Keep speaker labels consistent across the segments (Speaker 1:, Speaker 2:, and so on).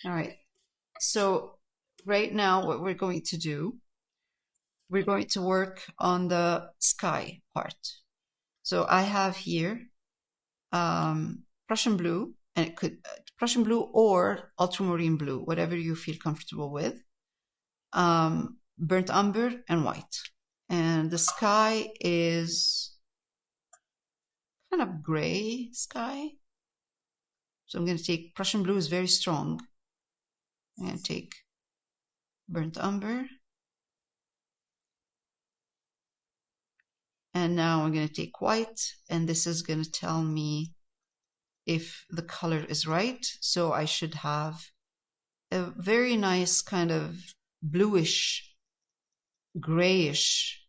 Speaker 1: All right. So right now, what we're going to do, we're going to work on the sky part. So I have here Prussian blue, and it could Prussian blue or ultramarine blue, whatever you feel comfortable with. Burnt umber and white. And the sky is kind of gray sky. So I'm going to take Prussian blue is very strong. I'm going to take burnt umber. And now I'm going to take white, and this is going to tell me if the color is right. So I should have a very nice kind of bluish, grayish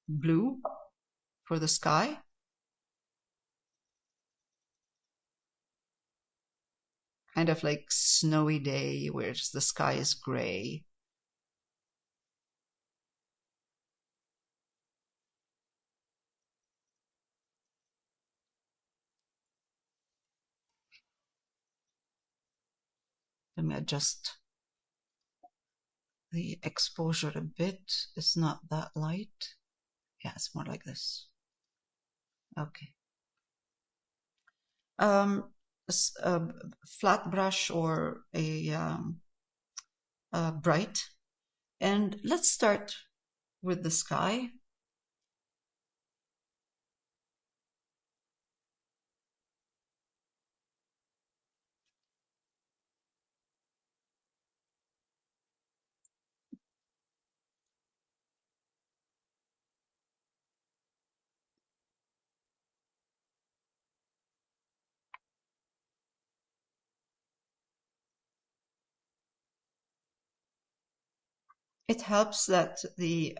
Speaker 1: blue for the sky. Kind of like snowy day where the sky is gray. Let me adjust the exposure a bit. It's not that light. Yeah, it's more like this. Okay. A flat brush or a bright. And let's start with the sky. It helps that the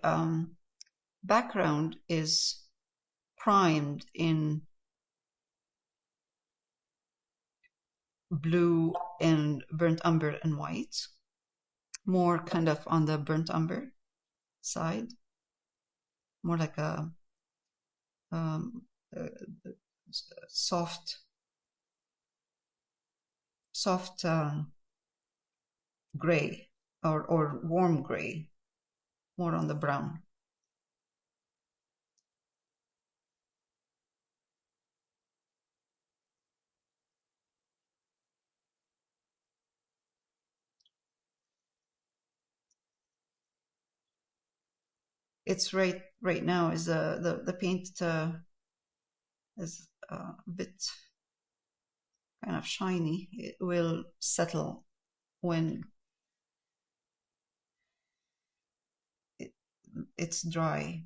Speaker 1: background is primed in blue and burnt umber and white, more kind of on the burnt umber side, more like um, a soft gray or warm gray, more on the brown. It's right now is the paint is a bit kind of shiny. It will settle when it's dry.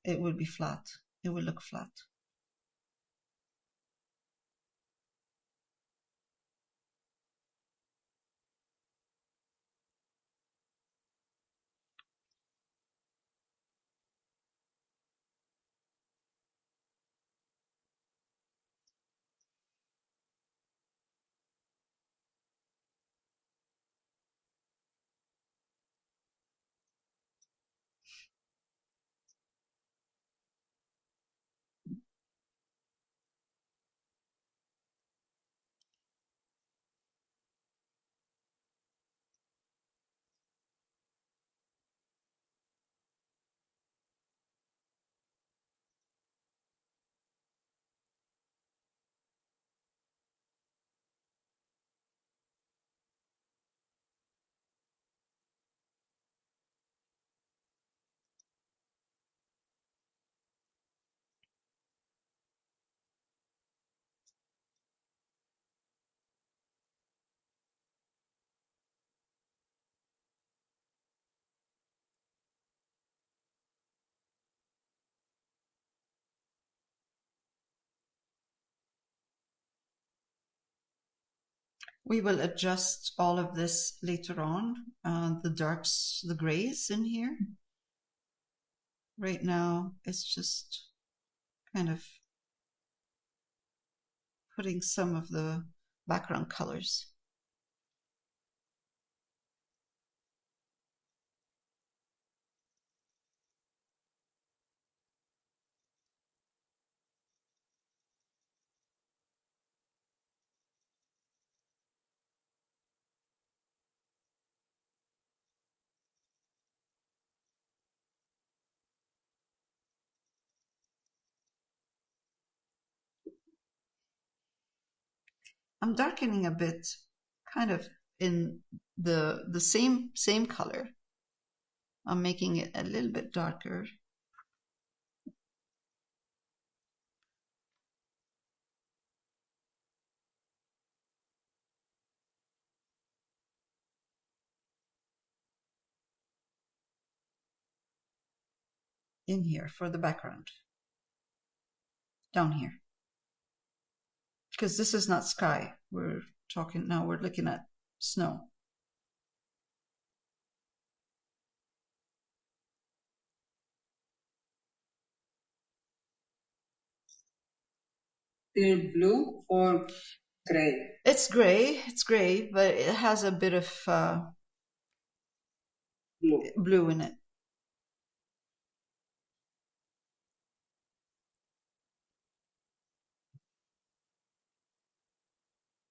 Speaker 1: It will be flat. It will look flat. We will adjust all of this later on, the darks, the grays in here. Right now, it's just kind of putting some of the background colors. I'm darkening a bit, kind of in the same color. I'm making it a little bit darker. In here for the background. Down here. Because this is not sky. We're talking now, we're looking at snow.
Speaker 2: Still blue or gray?
Speaker 1: It's gray, but it has a bit of blue in it.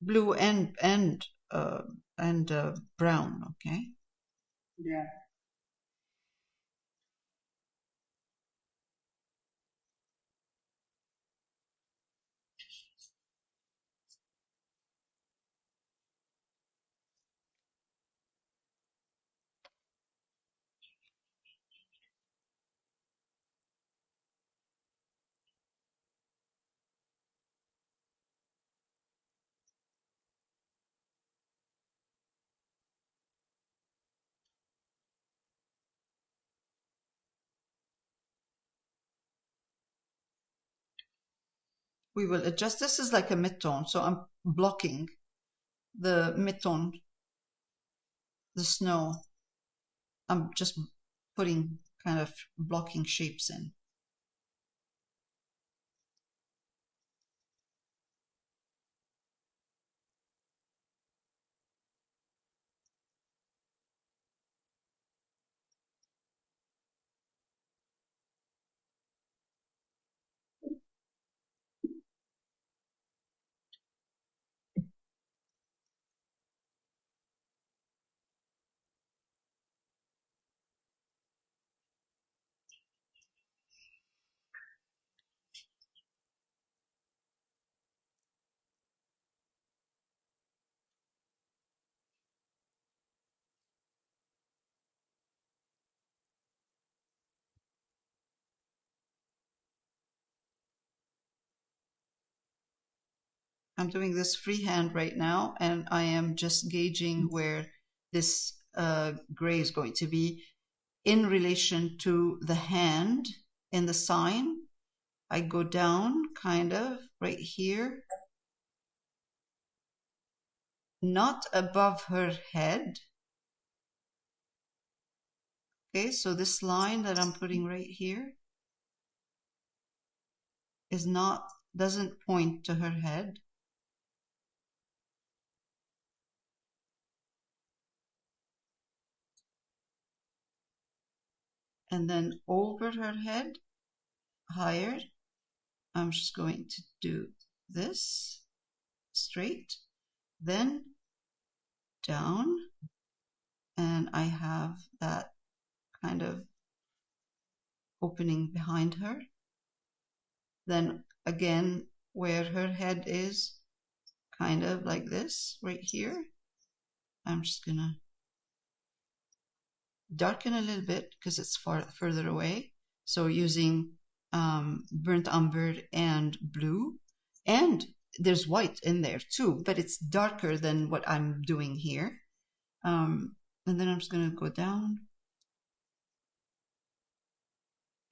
Speaker 1: Blue and brown, okay?
Speaker 2: Yeah.
Speaker 1: We will adjust. This is like a mid-tone, so I'm blocking the mid-tone, the snow. I'm just putting kind of blocking shapes in. I'm doing this freehand right now, and I am just gauging where this gray is going to be in relation to the hand in the sign. I go down kind of right here, not above her head. Okay, so this line that I'm putting right here is not, doesn't point to her head. And then over her head, higher, I'm just going to do this straight, then down, and I have that kind of opening behind her. Then again, where her head is, kind of like this right here, I'm just gonna darken a little bit because it's further away. So using burnt umber and blue, and there's white in there too, but it's darker than what I'm doing here. And then I'm just going to go down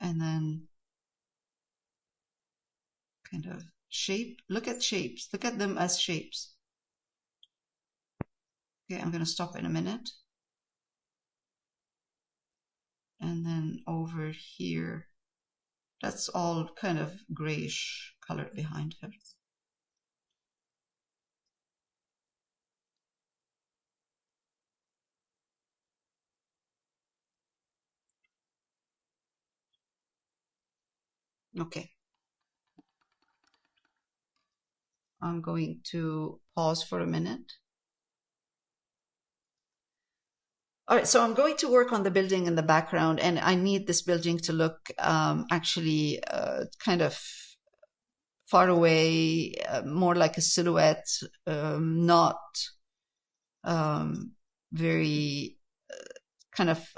Speaker 1: and then kind of shape. Look at shapes. Look at them as shapes. Okay, I'm going to stop in a minute. And then over here, that's all kind of grayish color behind her. Okay. I'm going to pause for a minute. All right, so I'm going to work on the building in the background, and I need this building to look actually kind of far away, more like a silhouette, not very kind of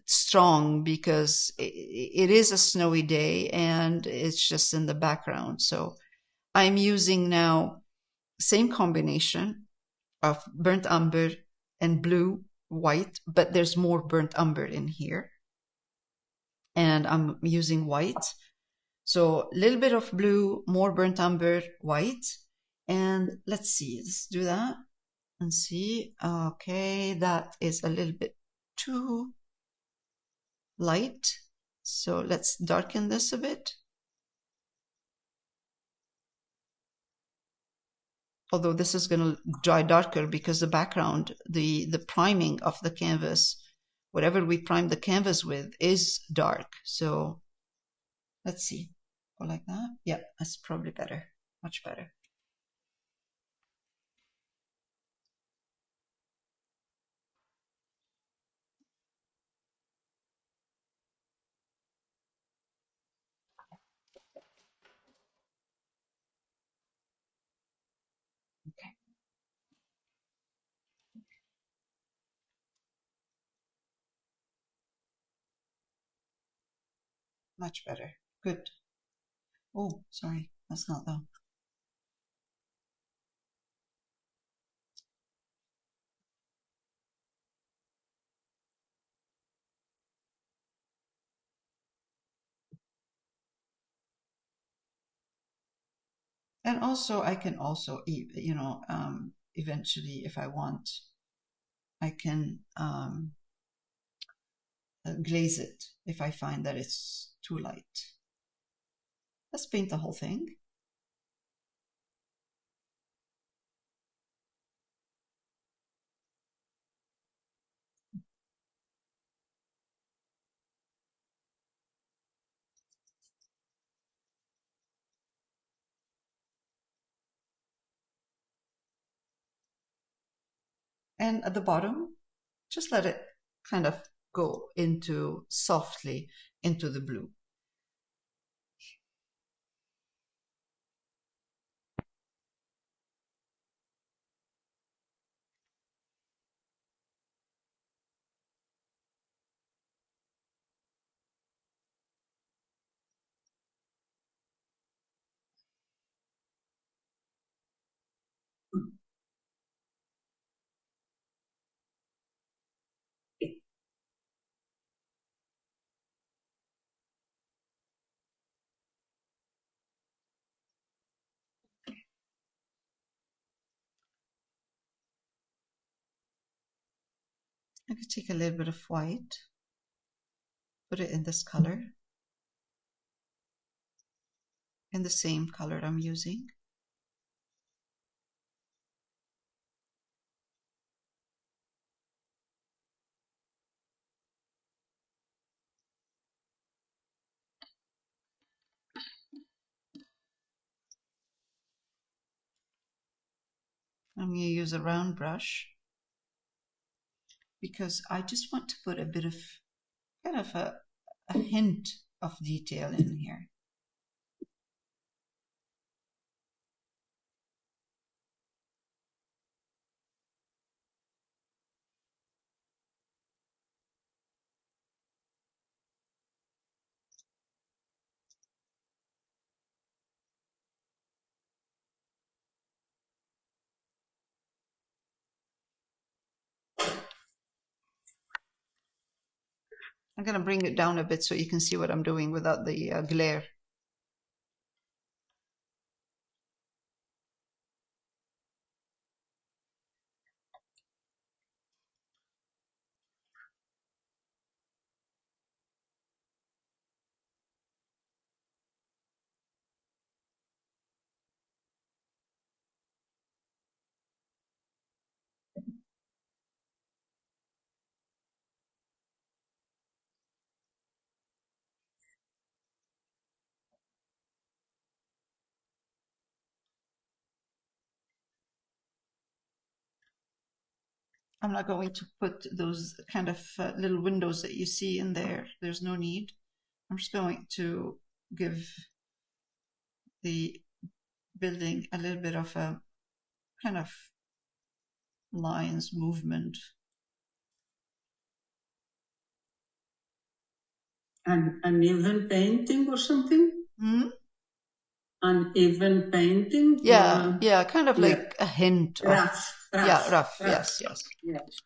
Speaker 1: strong, because it is a snowy day and it's just in the background. So I'm using now same combination of burnt umber and blue white, but there's more burnt umber in here, and I'm using white. So a little bit of blue, more burnt umber, white, and let's see, let's do that and see. Okay, that is a little bit too light, so let's darken this a bit. Although this is going to dry darker because the background, the priming of the canvas, whatever we prime the canvas with, is dark. So let's see, go like that. Yeah, that's probably better, much better. Okay, much better. Good. Oh, sorry, that's not though. And also, I can also, eventually, if I want, I can glaze it if I find that it's too light. Let's paint the whole thing. And at the bottom, just let it kind of go into softly into the blue. I could take a little bit of white, put it in this color, in the same color I'm using. I'm going to use a round brush because I just want to put a bit of kind of a hint of detail in here. I'm going to bring it down a bit so you can see what I'm doing without the glare. I'm not going to put those kind of little windows that you see in there. There's no need. I'm just going to give the building a little bit of a kind of lines movement.
Speaker 2: Uneven painting or something?
Speaker 1: Hmm?
Speaker 2: Uneven painting?
Speaker 1: Yeah,
Speaker 2: or,
Speaker 1: yeah, kind of like a hint of
Speaker 2: rough.
Speaker 1: yeah, rough. Yes, yes.
Speaker 2: Yes.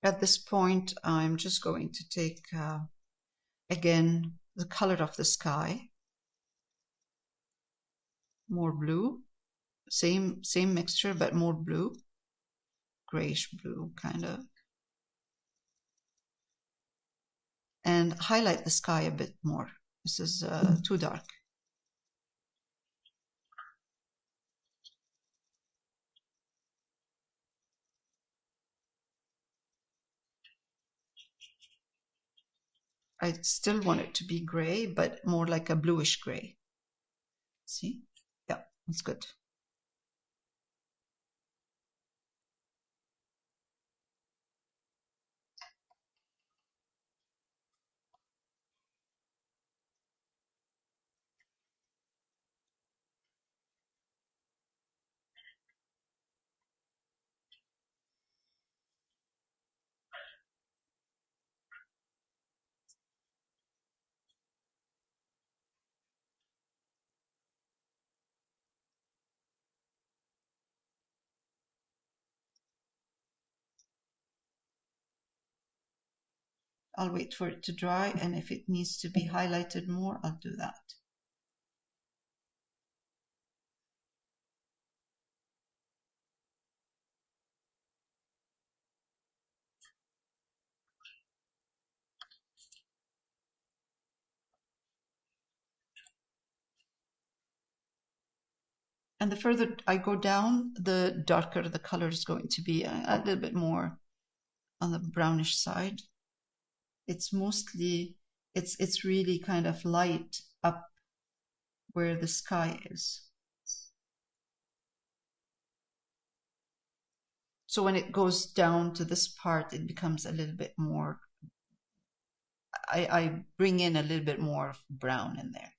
Speaker 1: At this point, I'm just going to take again the color of the sky, more blue, same mixture but more blue, grayish blue kind of, and highlight the sky a bit more. This is too dark. I still want it to be gray, but more like a bluish gray. See? Yeah, that's good. I'll wait for it to dry, and if it needs to be highlighted more, I'll do that. And the further I go down, the darker the color is going to be, a little bit more on the brownish side. It's mostly, it's really kind of light up where the sky is. So when it goes down to this part, it becomes a little bit more, I bring in a little bit more brown in there.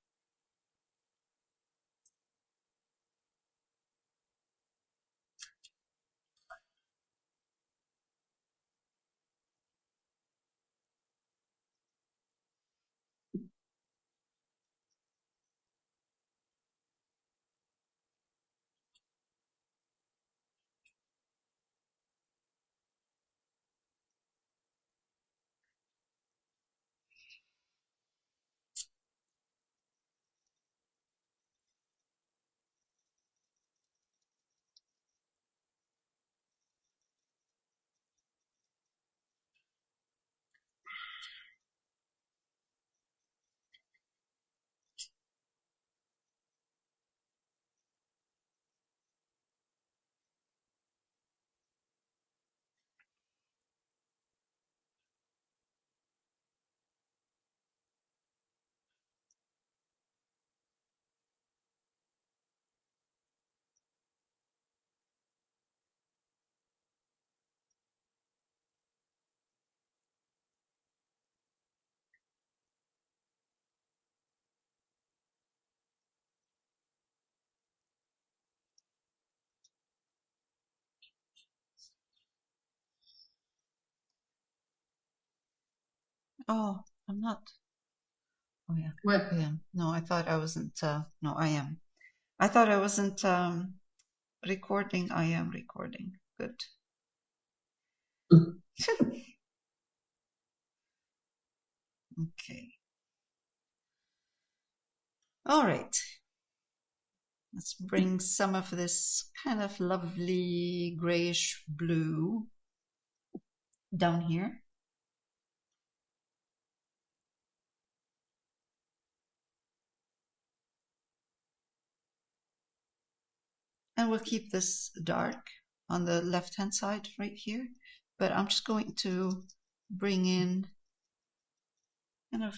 Speaker 1: Oh, I'm not. Oh yeah.
Speaker 2: What?
Speaker 1: I am. No, I thought I wasn't. No, I am. I thought I wasn't recording. I am recording. Good. Okay. All right. Let's bring some of this kind of lovely grayish blue down here. And we'll keep this dark on the left-hand side right here. But I'm just going to bring in kind of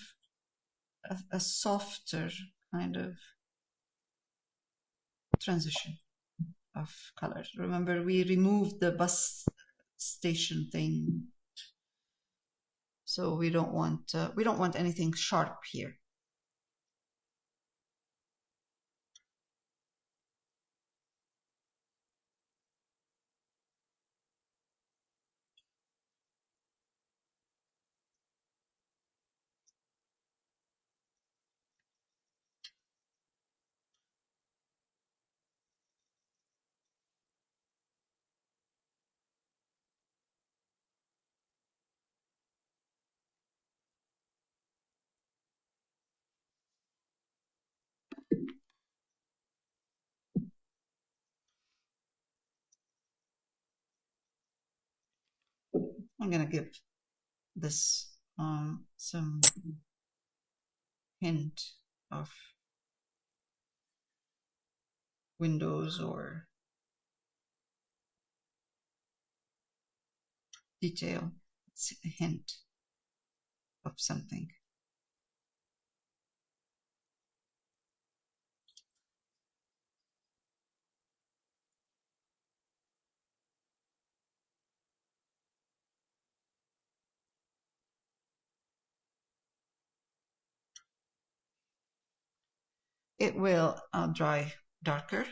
Speaker 1: a softer kind of transition of color. Remember, we removed the bus station thing, so we don't want anything sharp here. I'm gonna give this some hint of windows or detail. It's a hint of something. It will dry darker.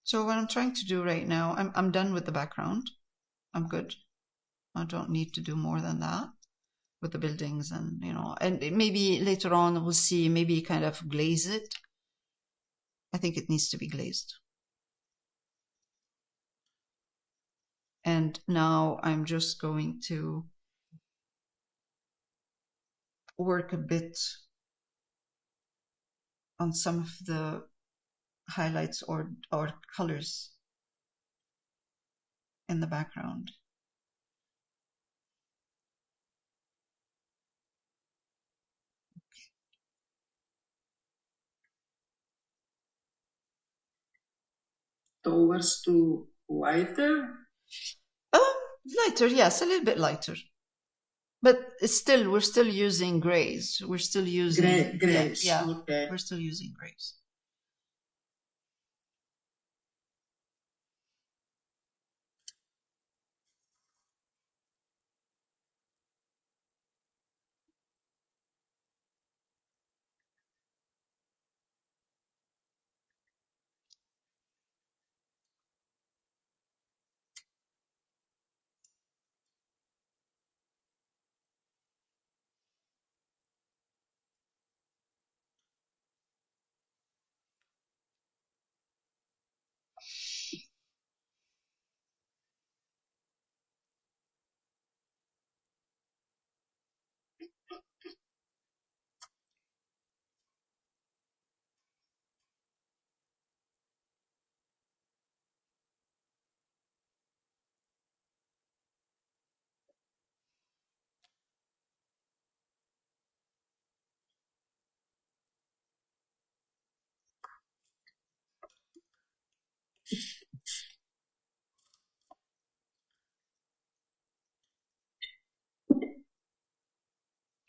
Speaker 1: So what I'm trying to do right now, I'm done with the background. I'm good. I don't need to do more than that with the buildings, and and maybe later on we'll see, maybe kind of glaze it. I think it needs to be glazed. And now I'm just going to work a bit on some of the highlights or colors in the background.
Speaker 2: Towards to whiter?
Speaker 1: Lighter, yes, a little bit lighter. But still, we're still using grays. We're still using
Speaker 2: grays.
Speaker 1: Yeah,
Speaker 2: okay.
Speaker 1: We're still using grays.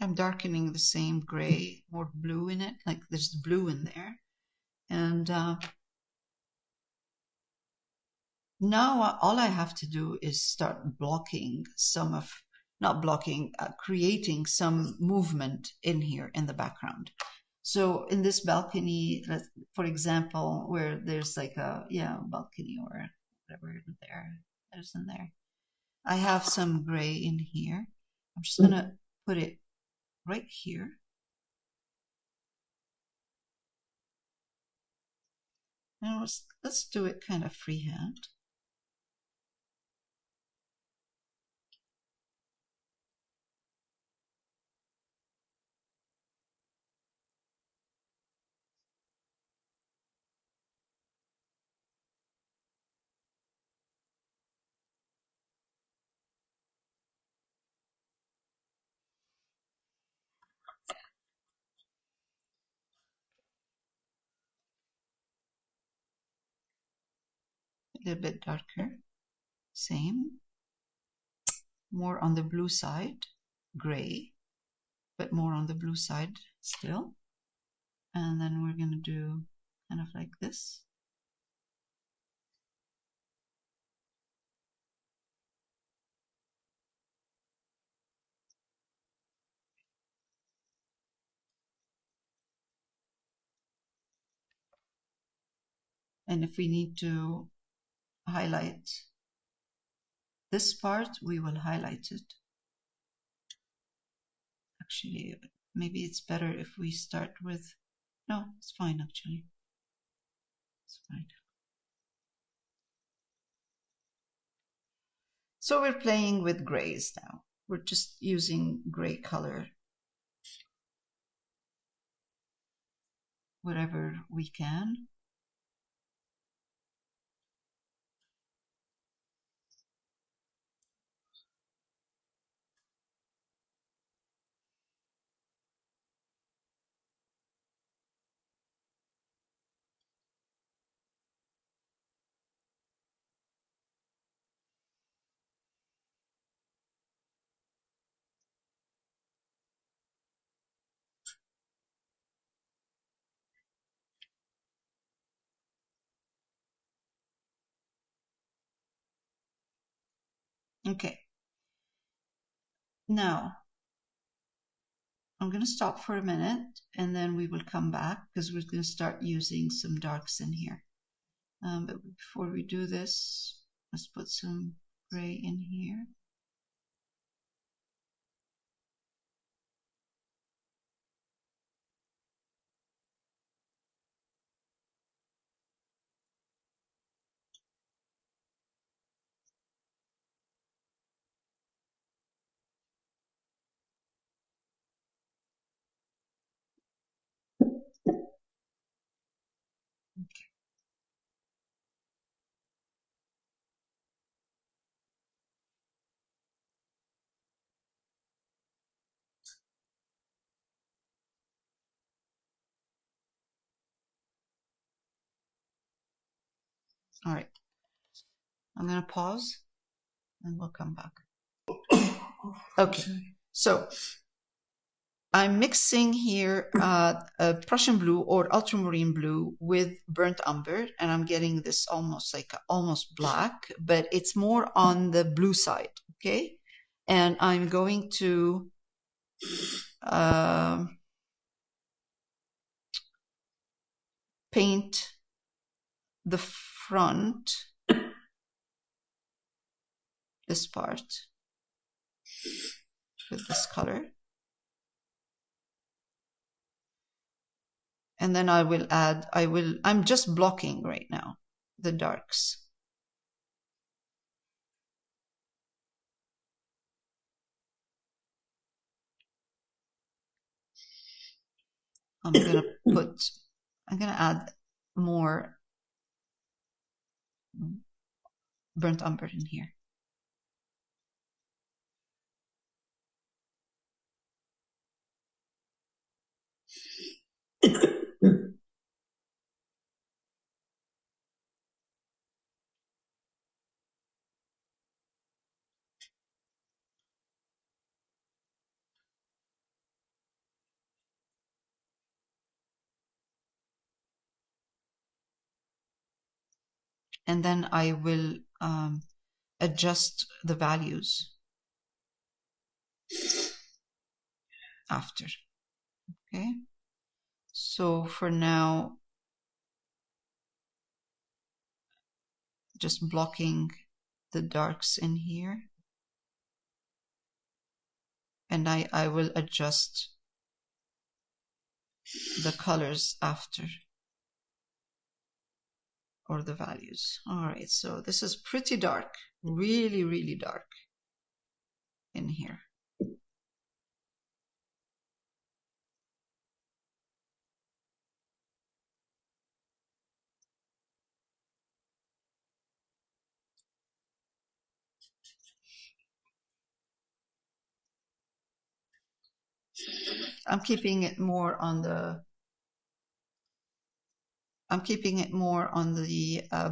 Speaker 1: I'm darkening the same gray, more blue in it, like there's blue in there. And now all I have to do is start blocking some of, not blocking, creating some movement in here in the background. So in this balcony, for example, where there's like a, balcony or whatever there's in there. I have some gray in here. I'm just going to put it right here. Now let's do it kind of freehand. A little bit darker. Same. More on the blue side. Gray. But more on the blue side still. And then we're going to do kind of like this. And if we need to highlight this part, we will highlight it. Actually, maybe it's better if we start with, no, it's fine actually. It's fine. So we're playing with grays now. We're just using gray color, whatever we can. Okay. Now, I'm going to stop for a minute and then we will come back because we're going to start using some darks in here. But before we do this, let's put some gray in here. Okay. All right. I'm going to pause and we'll come back. Okay. So I'm mixing here a Prussian blue or ultramarine blue with burnt umber, and I'm getting this almost like almost black, but it's more on the blue side, okay? And I'm going to paint the front, this part, with this color. And then I will add, I'm just blocking right now, the darks. I'm gonna add more burnt umber in here. And then I will adjust the values after. Okay, so for now, just blocking the darks in here, and I will adjust the colors after. or the values. All right, so this is pretty dark, really, really dark in here. I'm keeping it more on the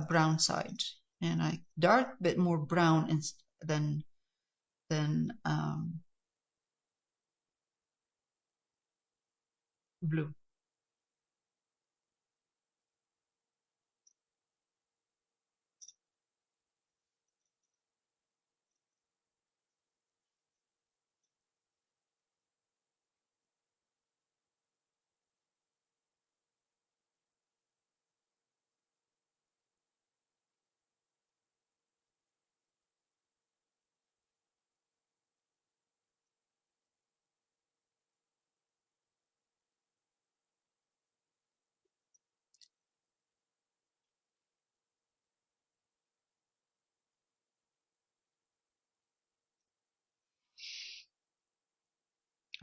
Speaker 1: brown side, and I dark bit more brown than blue.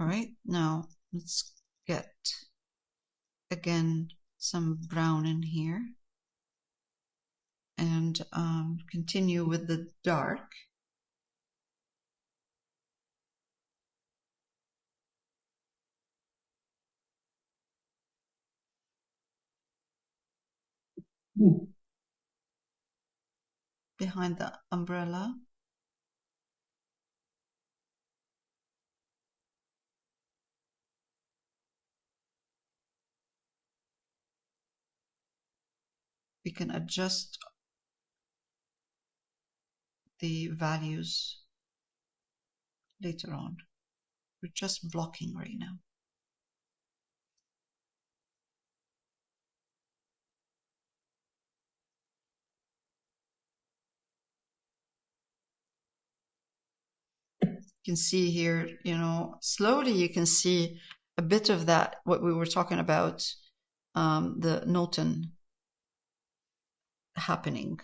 Speaker 1: All right, now let's get again some brown in here and continue with the dark. Behind the umbrella. We can adjust the values later on. We're just blocking right now. You can see here, slowly you can see a bit of that, what we were talking about, the Notan happening.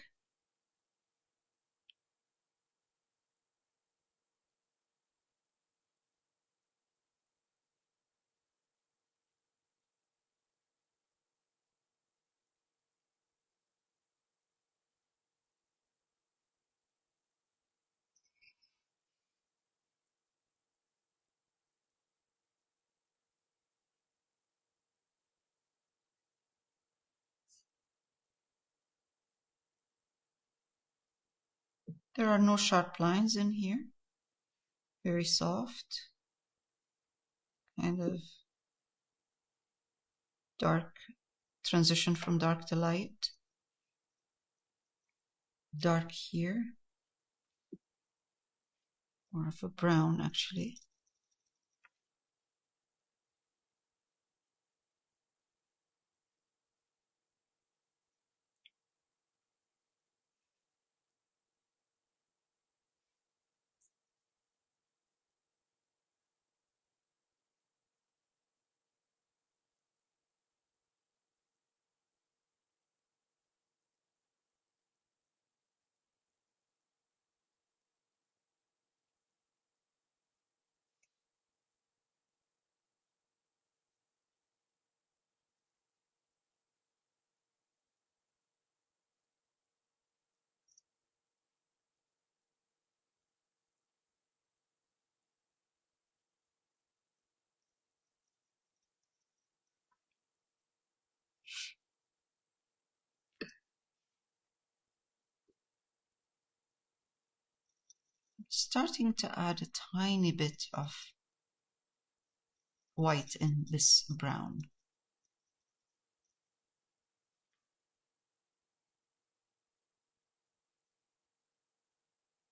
Speaker 1: There are no sharp lines in here. Very soft, kind of dark, transition from dark to light. Dark here, more of a brown actually. Starting to add a tiny bit of white in this brown.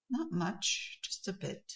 Speaker 1: Not much, just a bit.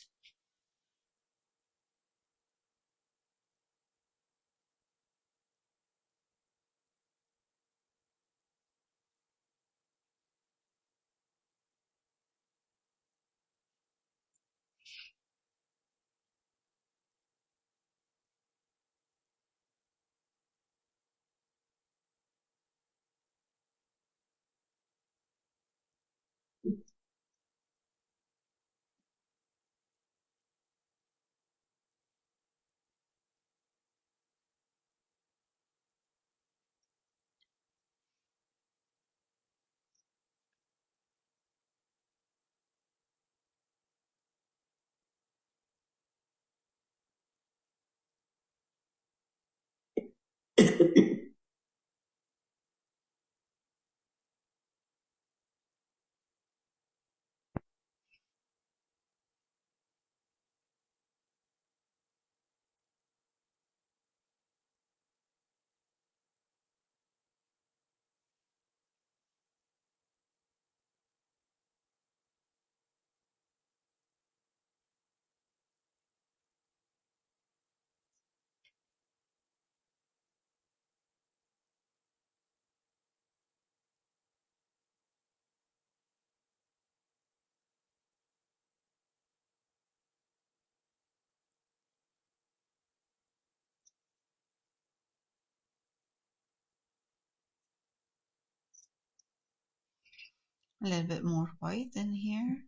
Speaker 1: A little bit more white in here.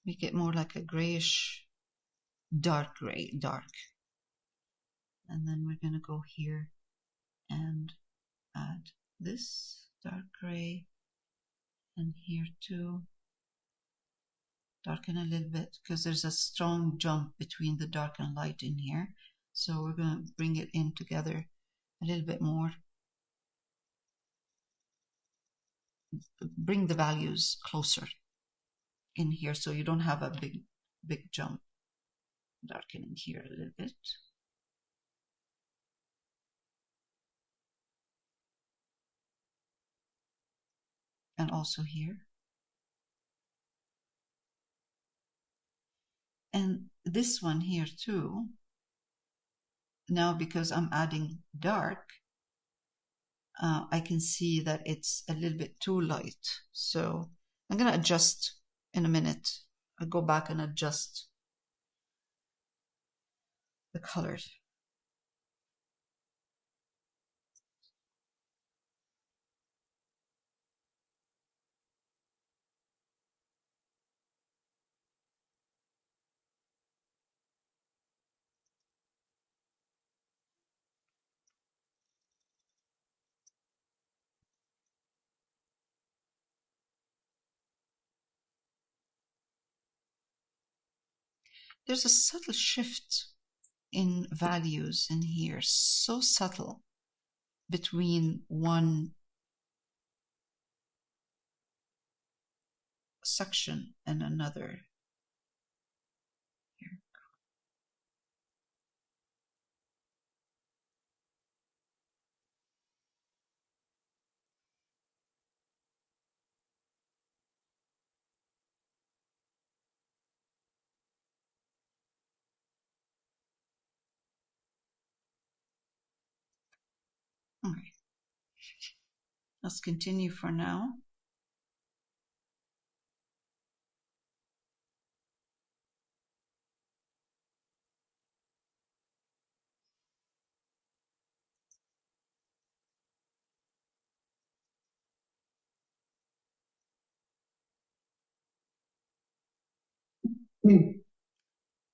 Speaker 1: Make it more like a grayish, dark gray, dark. And then we're going to go here and add this dark gray, and here too. Darken a little bit because there's a strong jump between the dark and light in here. So we're going to bring it in together a little bit more. Bring the values closer in here so you don't have a big jump. Darken in here a little bit. And also here. And this one here too. Now because I'm adding dark, I can see that it's a little bit too light. So I'm going to adjust in a minute. I'll go back and adjust the colors. There's a subtle shift in values in here, so subtle between one section and another. Here. All right. Let's continue for now.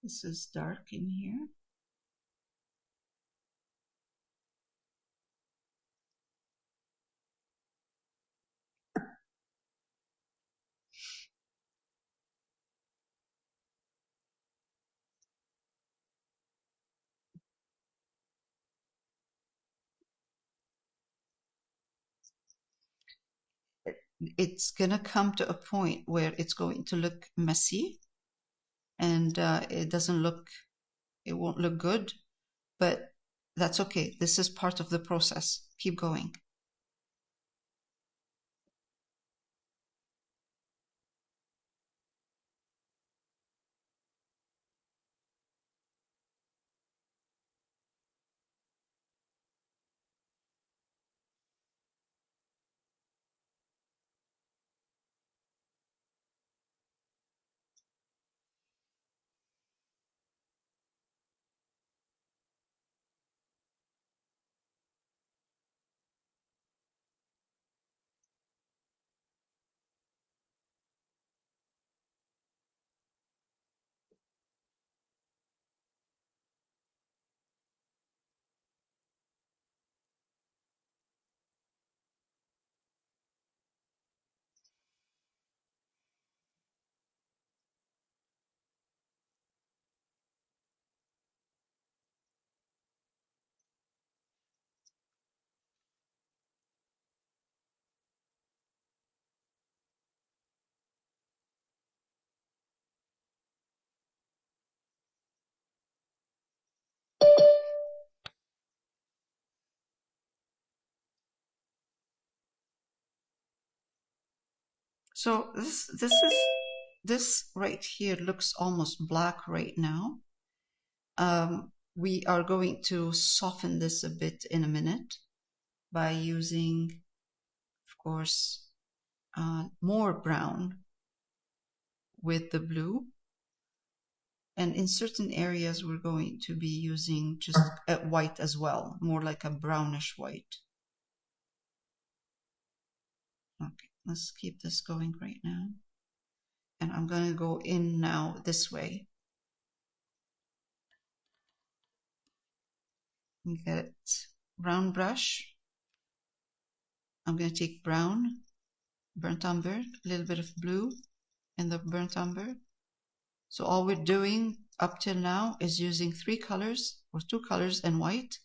Speaker 1: This is dark in here. It's going to come to a point where it's going to look messy, and it won't look good, but that's okay. This is part of the process. Keep going. So this right here looks almost black right now. We are going to soften this a bit in a minute by using, of course, more brown with the blue. And in certain areas, we're going to be using just white as well, more like a brownish white. Okay, let's keep this going right now. And I'm going to go in now this way. Get brown brush. I'm going to take brown, burnt umber, a little bit of blue in the burnt umber. So all we're doing up till now is using 3 colors or 2 colors and white,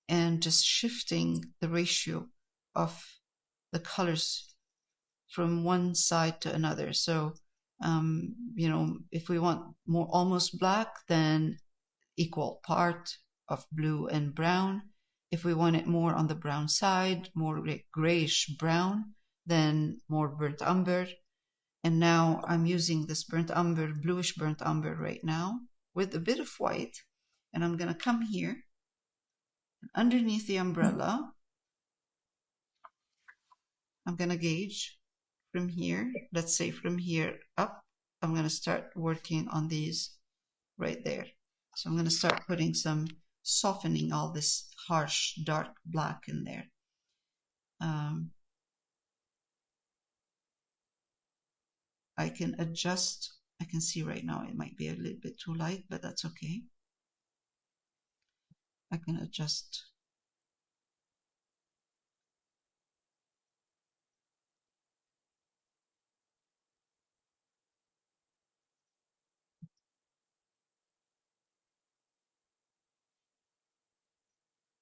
Speaker 1: and just shifting the ratio of the colors from one side to another. So, if we want more almost black, then equal part of blue and brown. If we want it more on the brown side, more grayish brown, then more burnt umber. And now I'm using this burnt umber, bluish burnt umber right now with a bit of white. And I'm going to come here underneath the umbrella. I'm going to gauge from here, let's say from here up. I'm going to start working on these right there. So I'm going to start putting some softening all this harsh dark black in there. I can adjust. I can see right now it might be a little bit too light, but that's okay. I can adjust.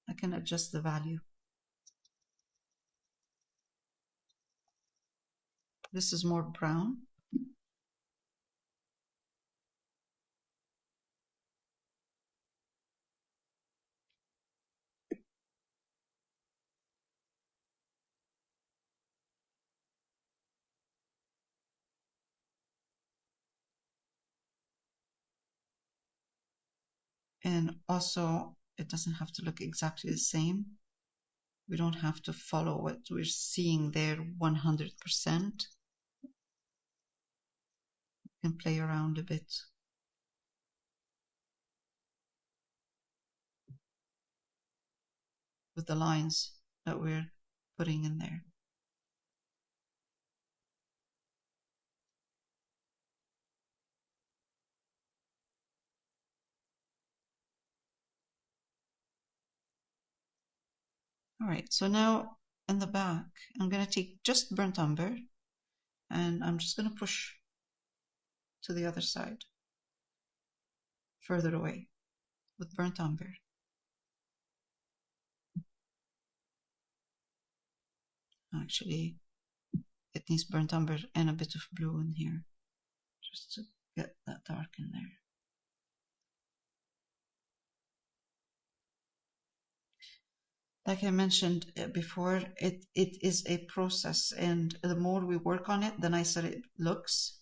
Speaker 1: I can adjust the value. This is more brown. And also, it doesn't have to look exactly the same. We don't have to follow what we're seeing there 100%. You can play around a bit with the lines that we're putting in there. All right, so now in the back, I'm going to take just burnt umber, and I'm just going to push to the other side, further away with burnt umber. Actually, it needs burnt umber and a bit of blue in here, just to get that dark in there. Like I mentioned before, it is a process, and the more we work on it, the nicer it looks.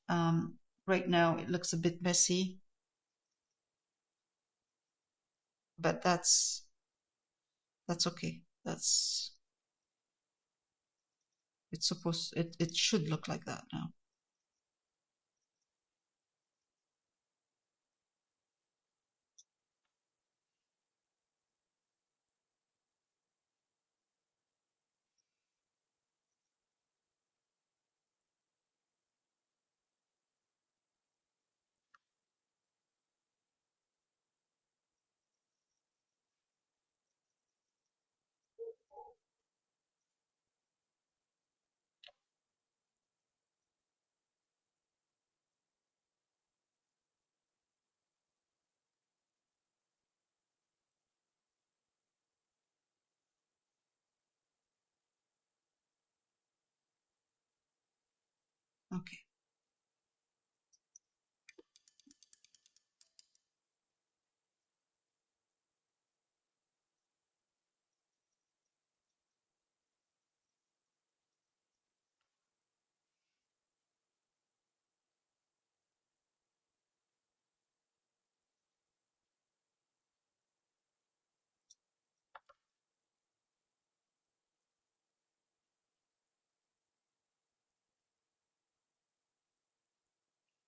Speaker 1: Right now, it looks a bit messy, but that's okay. It should look like that now. Okay.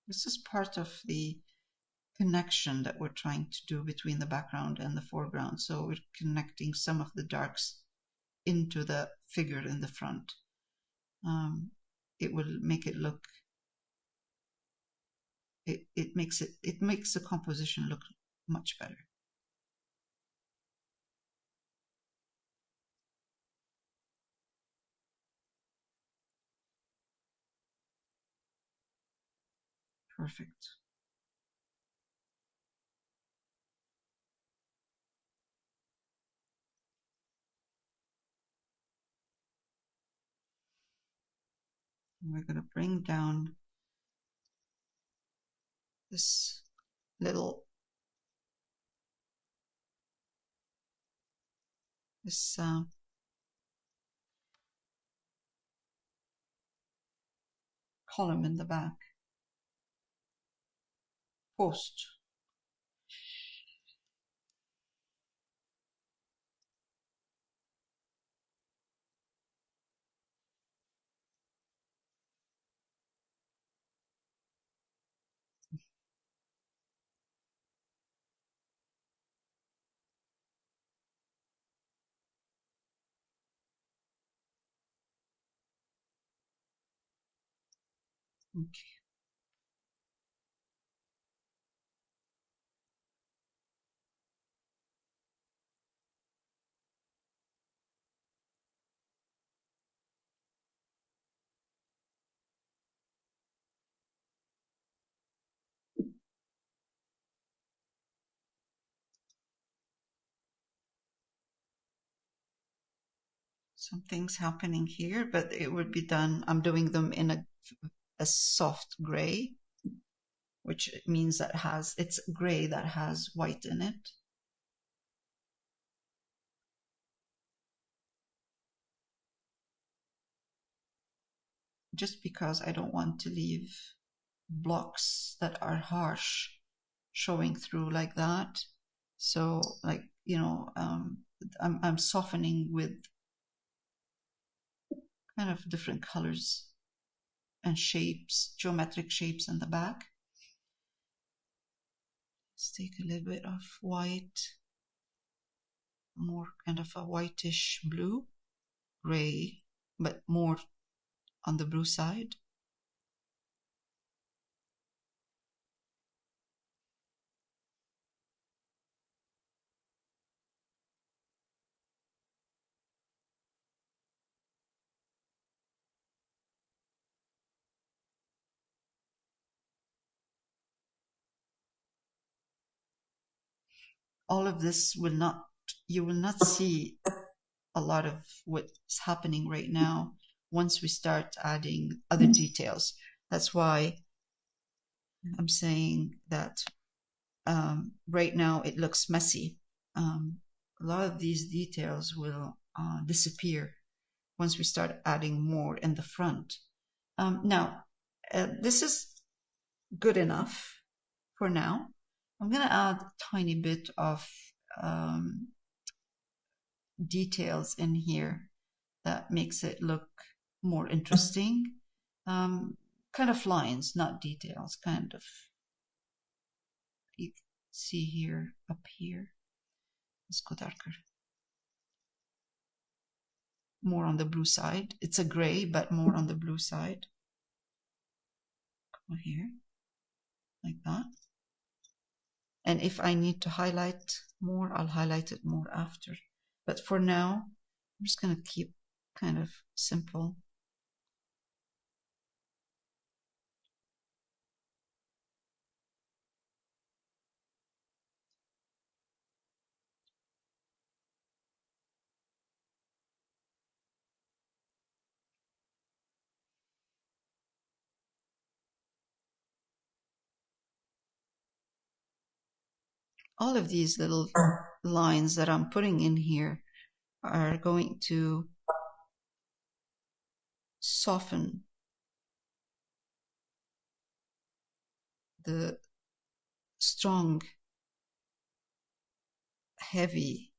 Speaker 1: This is part of the connection that we're trying to do between the background and the foreground. So we're connecting some of the darks into the figure in the front. It will make it look, it makes the composition look much better. Perfect. And we're going to bring down this little, column in the back. Post. Okay. Something's happening here, but it would be done. I'm doing them in a soft gray, which means that it's gray that has white in it. Just because I don't want to leave blocks that are harsh showing through like that. So like, I'm softening with kind of different colors and shapes, geometric shapes in the back. Let's take a little bit of white, more kind of a whitish blue, gray, but more on the blue side. All of this you will not see a lot of what's happening right now once we start adding other details. That's why I'm saying that right now it looks messy. A lot of these details will disappear once we start adding more in the front. Now, this is good enough for now. I'm going to add a tiny bit of details in here that makes it look more interesting. Kind of lines, not details, kind of. You can see here, up here. Let's go darker. More on the blue side. It's a gray, but more on the blue side. Come here, like that. And if I need to highlight more, I'll highlight it more after. But for now, I'm just going to keep kind of simple. All of these little lines that I'm putting in here are going to soften the strong, heavy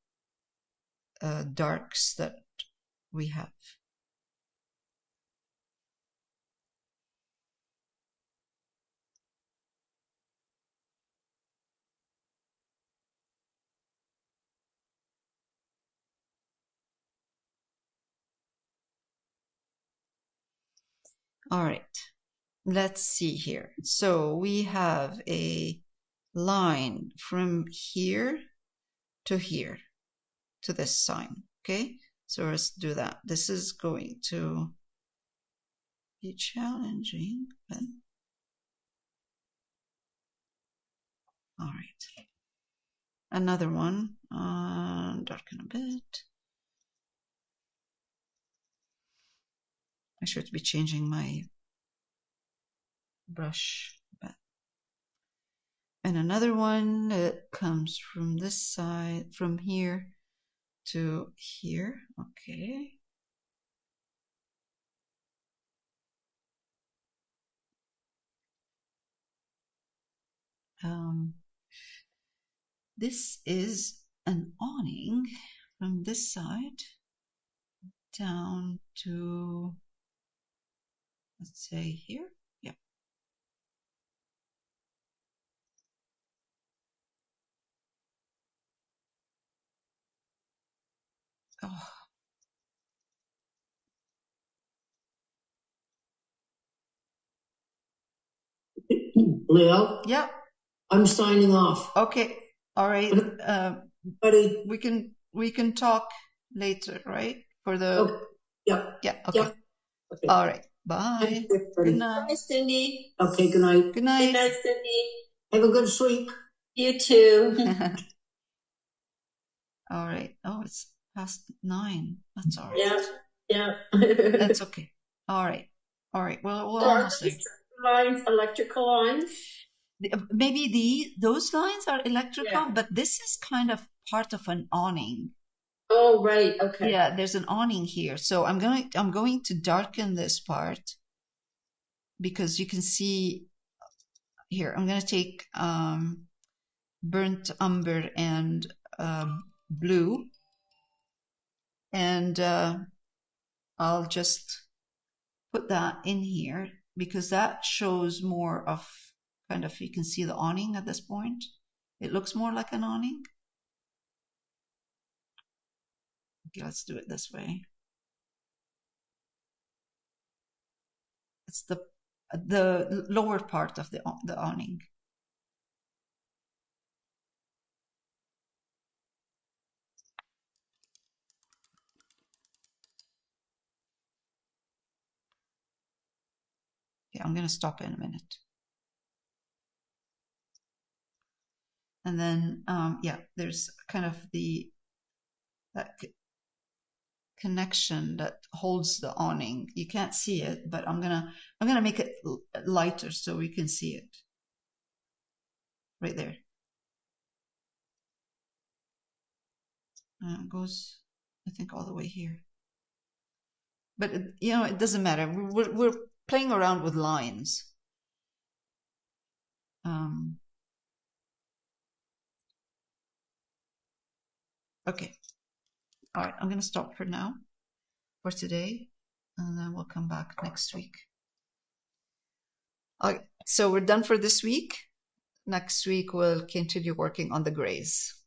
Speaker 1: darks that we have. All right. Let's see here. So we have a line from here to here, to this sign. Okay. So let's do that. This is going to be challenging, but all right. Another one. Darken a bit. I should be changing my brush. And another one that comes from this side, from here to here. Okay. This is an awning from this side down to, let's say here. Yeah. Oh.
Speaker 2: Leo?
Speaker 1: Yeah.
Speaker 2: I'm signing off.
Speaker 1: Okay. All right.
Speaker 2: Buddy.
Speaker 1: We can talk later, right? For the
Speaker 2: okay. Yep.
Speaker 1: Yeah. Okay.
Speaker 2: Yep. Okay.
Speaker 1: All right. Bye. Good night.
Speaker 2: Bye, Cindy. Okay. Good night.
Speaker 1: Good night.
Speaker 2: Good night, Cindy. Have a good sleep.
Speaker 3: You too.
Speaker 1: All right. Oh, it's past 9. That's all right.
Speaker 3: Yeah. Yeah.
Speaker 1: That's okay. All right. All right. Well, we'll almost there.
Speaker 3: Lines, electrical lines.
Speaker 1: Maybe those lines are electrical,
Speaker 3: Yeah.
Speaker 1: but this is kind of part of an awning.
Speaker 3: Oh, right. Okay.
Speaker 1: Yeah, there's an awning here. So I'm going to darken this part because you can see here. I'm going to take burnt umber and blue, and I'll just put that in here because that shows more of kind of, you can see the awning at this point. It looks more like an awning. Okay, let's do it this way. It's the lower part of the awning. Okay, I'm going to stop in a minute. And then, yeah, there's kind of that connection that holds the awning. You can't see it, but I'm gonna make it lighter so we can see it. Right there. It goes, I think, all the way here. But you know, it doesn't matter. We're playing around with lines. Okay. All right, I'm going to stop for now, for today, and then we'll come back next week. All right, so we're done for this week. Next week, we'll continue working on the grays.